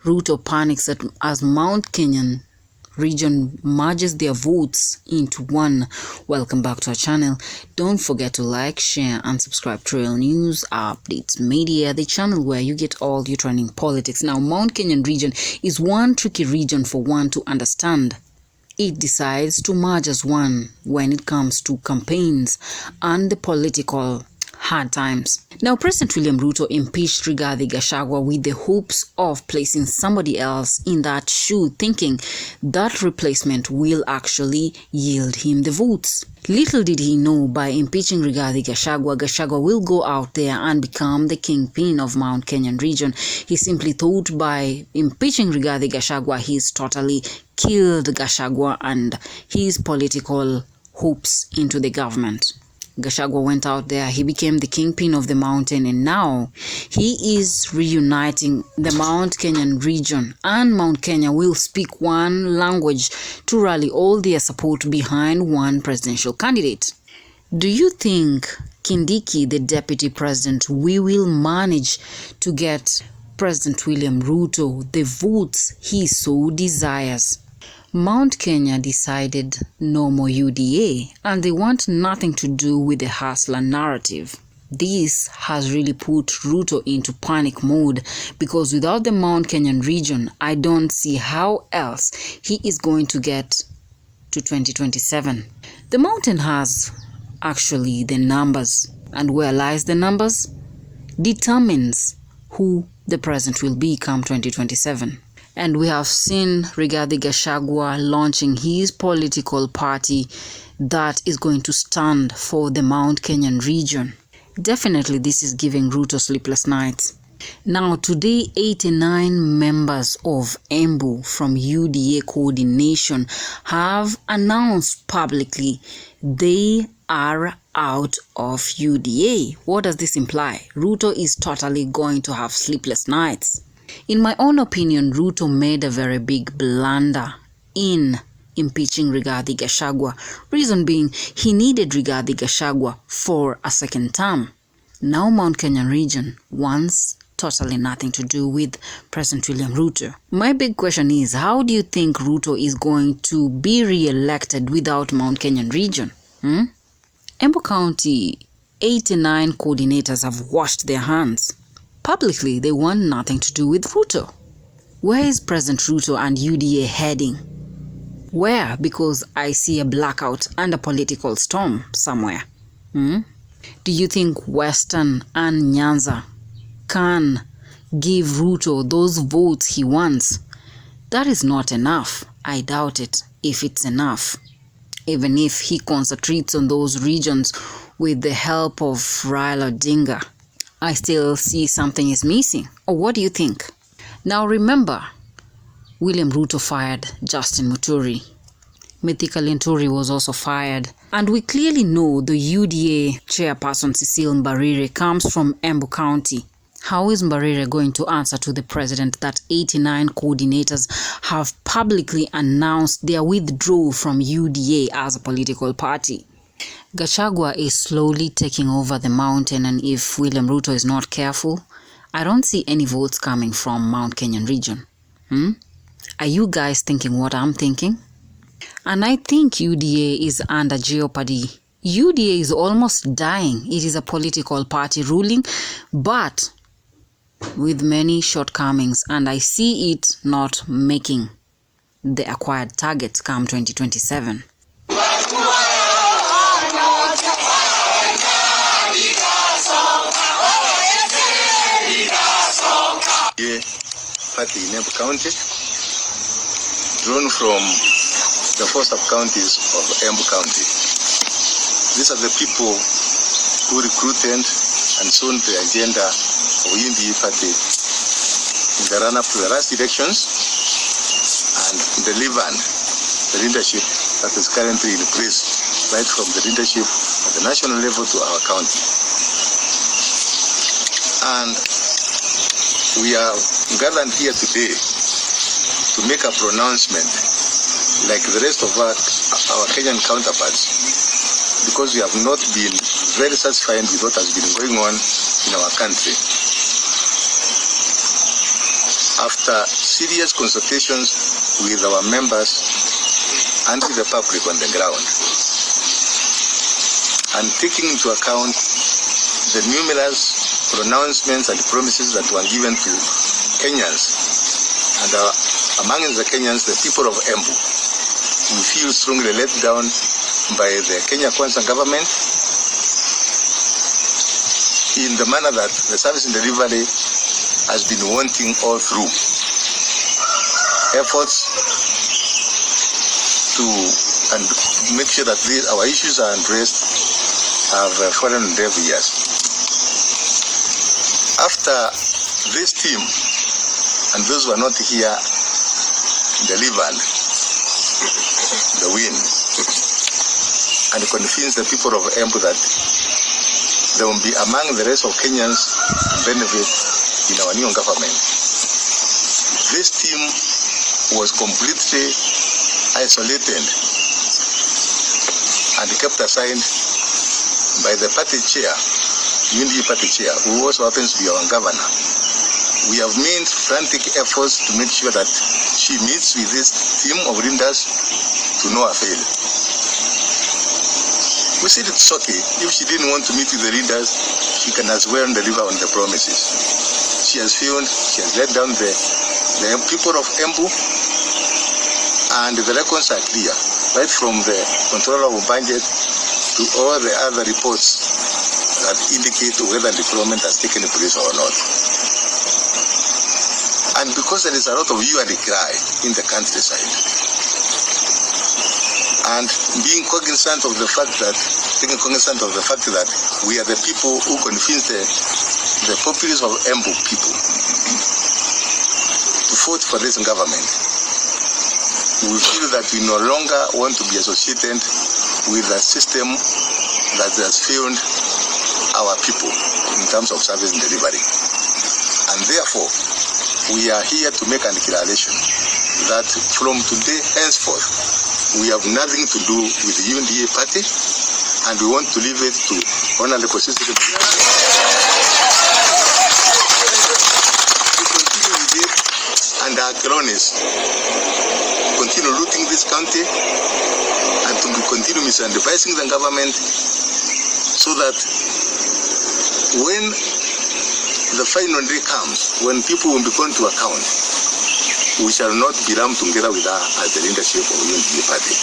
Ruto panics as Mount Kenyan region merges their votes into one. Welcome back to our channel. Don't forget to like, share and subscribe to Real News Updates Media, the channel where you get all your trending politics. Now, Mount Kenyan region is one tricky region for one to understand. It decides to merge as one when it comes to campaigns and the political hard times. Now, President William Ruto impeached Rigathi Gachagua with the hopes of placing somebody else in that shoe, thinking that replacement will actually yield him the votes. Little did he know, by impeaching Rigathi Gachagua, Gachagua will go out there and become the kingpin of Mount Kenyan region. He simply thought by impeaching Rigathi Gachagua, he's totally killed Gachagua and his political hopes into the government. Gachagua went out there, he became the kingpin of the mountain, and now he is reuniting the Mount Kenyan region, and Mount Kenya will speak one language to rally all their support behind one presidential candidate. Do you think Kindiki, the deputy president, will manage to get President William Ruto the votes he so desires? Mount Kenya decided no more UDA, and they want nothing to do with the hustler narrative. This has really put Ruto into panic mode, because without the Mount Kenyan region, I don't see how else he is going to get to 2027. The mountain has actually the numbers, and where lies the numbers determines who the president will be come 2027. And we have seen Rigathi Gachagua launching his political party that is going to stand for the Mount Kenyan region. Definitely this is giving Ruto sleepless nights. Now today, 89 members of Embu from UDA Cordination have announced publicly they are out of UDA. What does this imply? Ruto is totally going to have sleepless nights. In my own opinion, Ruto made a very big blunder in impeaching Rigathi Gachagua. Reason being, he needed Rigathi Gachagua for a second term. Now Mount Kenyan region wants totally nothing to do with President William Ruto. My big question is, how do you think Ruto is going to be re-elected without Mount Kenyan region? Embu County, 89 coordinators have washed their hands. Publicly, they want nothing to do with Ruto. Where is President Ruto and UDA heading? Where? Because I see a blackout and a political storm somewhere. Do you think Western and Nyanza can give Ruto those votes he wants? That is not enough. I doubt it if it's enough. Even if he concentrates on those regions with the help of Raila Odinga, I still see something is missing. Or what do you think? Now remember, William Ruto fired Justin Muturi. Mithika Linturi was also fired. And we clearly know the UDA chairperson Cecile Mbarire comes from Embu County. How is Mbarire going to answer to the president that 89 coordinators have publicly announced their withdrawal from UDA as a political party? Gachagua is slowly taking over the mountain, and if William Ruto is not careful, I don't see any votes coming from Mount Kenyan region. Are you guys thinking what I'm thinking? And I think UDA is under jeopardy. UDA is almost dying. It is a political party ruling, but with many shortcomings, and I see it not making the acquired targets come 2027. Party in Embu County, drawn from the 4 sub-counties of Embu County. These are the people who recruited and sold the agenda of UNDP party in the run-up to the last elections and delivered the leadership that is currently in place, right from the leadership at the national level to our county. And we are gathered here today to make a pronouncement like the rest of our Kenyan counterparts, because we have not been very satisfied with what has been going on in our country. After after serious consultations with our members and with the public on the ground, and taking into account the numerous pronouncements and promises that were given to Kenyans, and among the Kenyans, the people of Embu, we feel strongly let down by the Kenya Kwanza government in the manner that the service in delivery has been wanting all through. Efforts to and make sure that our issues are addressed have fallen on deaf ears. After this team and those who are not here delivered the win and convince the people of Embu that they will be among the rest of Kenyans benefit in our new government. This team was completely isolated and kept aside by the party chair, Unity Party chair, who also happens to be our governor. We have made frantic efforts to make sure that she meets with this team of leaders to no avail. We said it's okay. If she didn't want to meet with the leaders, she can as well deliver on the promises. She has failed. She has let down the people of Embu, and the records are clear, right from the controller of budget to all the other reports that indicate whether deployment has taken place or not. And because there is a lot of hue and cry in the countryside, and being cognizant of the fact that we are the people who convince the populace of Embu people to vote for this government, we feel that we no longer want to be associated with a system that has failed our people in terms of service and delivery. And therefore, we are here to make a declaration that from today henceforth, we have nothing to do with the UNDA party, and we want to leave it to Honorable Constitution to continue with it, and our cronies continue looting this county and to continue misadvising the government, so that when the final day comes, when people will be going to account, we shall not be lumped together with her as the leadership of the UNDA party.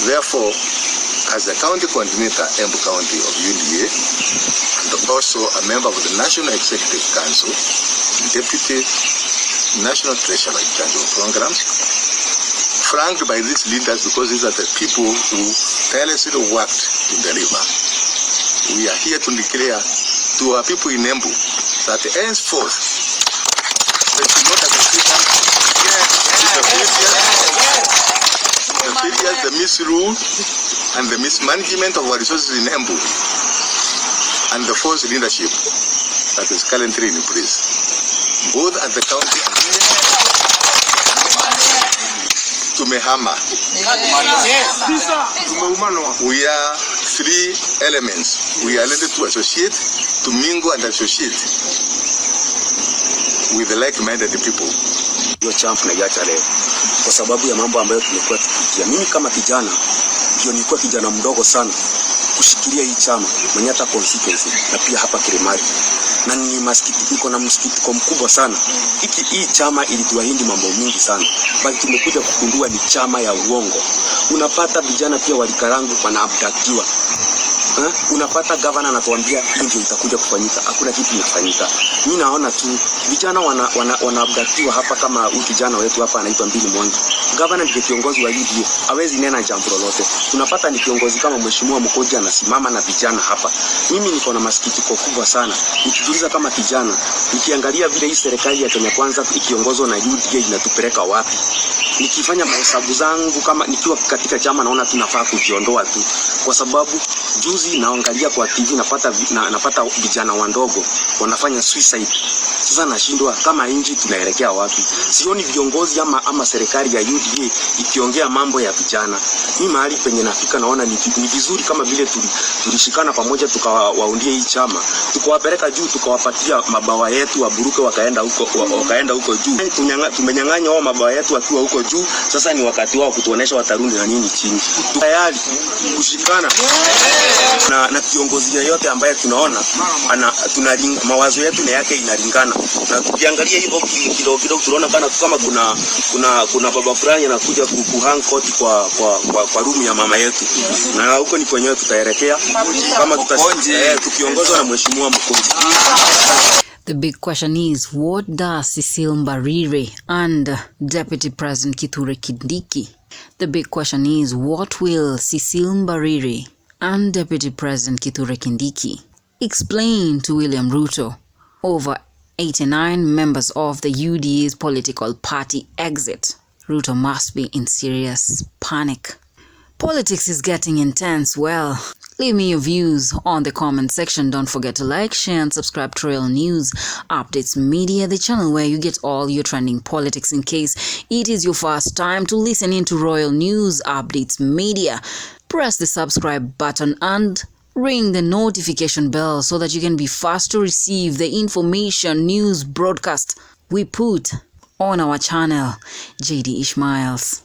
Therefore, as the county coordinator, Embu County of UNDA, and also a member of the National Executive Council, Deputy National Treasurer in charge of programs, flanked by these leaders, because these are the people who tirelessly worked to deliver, we are here to declare to our people in Embu that henceforth, they should not associate the failures, the misrule, and the mismanagement of our resources in Embu, and the false leadership that is currently in place, both at the county and to Mehama. We are three elements. We are ready to associate, to mingle and associate with the like-minded people. Hiyo champu na iacha leo kwa sababu ya mambo ambayo tumekuwa tukipitia. Mimi kama kijana, ndio nilikuwa kijana mdogo sana kushikilia hii chama mwenye hata constituency na pia hapa Kirimari, na ni masikitiko na msikitiko mkubwa sana. Hii chama ilituahidi mambo mingi sana, bali tumekuja kukundua ni chama ya uongo. Unapata vijana pia walikarangu wanaabductiwa. Unapata governor anatuambia ndio itakuja kufanyika, hakuna kitu kinafanyika. Mimi naona tu vijana wanaabductiwa hapa, kama huyu kijana wetu hapa anaitwa Mbili Mwangi. Governor ndiye kiongozi wa UDA, hawezi nena jambo lolote. Tunapata ni kiongozi kama Mheshimiwa Mkoja anasimama na vijana hapa. Mimi niko na masikitiko kubwa sana nikijiuliza kama kijana, nikiangalia vile hii serikali ya Kenya Kwanza ikiongozwa na UDA inatupeleka wapi. Nikifanya mahesabu zangu kama nikiwa katika chama, naona tunafaa kujiondoa tu, kwa sababu juzi naangalia kwa TV napata vijana wandogo wanafanya suicide. Sasa nashindwa kama nchi tunaelekea wapi? Sioni viongozi ama serikali ya UDA ikiongea mambo ya vijana. Mimi mahali penye nafika naona ni vizuri kama vile tulishikana pamoja tukawaundia hii chama. Tukawapeleka juu, tukawapatia mabawa yetu waburuke wakaenda huko juu. Tumenyang'anya wao mabawa yetu wakiwa huko juu. Sasa ni wakati wao kutuonesha watarudi na nini chini. Tayari kushikana na kiongozi yote ambaye tunaona mawazo yetu na yake inalingana. Na tukiangalia hivyo kidogo tunaona kama kuna baba fulani anakuja kuhang koti kwa room ya mama yetu. Na huko ni kwenyewe tutaelekea kama tukiongozwa na mheshimiwa Mkonji. The big question is, what does Cecile Mbarire and Deputy President Kithure Kindiki? The big question is, what will Cecile Mbarire and Deputy President Kithure Kindiki explain to William Ruto over 89 members of the UDA's political party exit? Ruto must be in serious panic. Politics is getting intense. Well, leave me your views on the comment section. Don't forget to like, share and subscribe to Royal News Updates Media, the channel where you get all your trending politics. In case it is your first time to listen into Royal News Updates Media, press the subscribe button and ring the notification bell so that you can be fast to receive the information news broadcast we put on our channel. JD Ishmaels.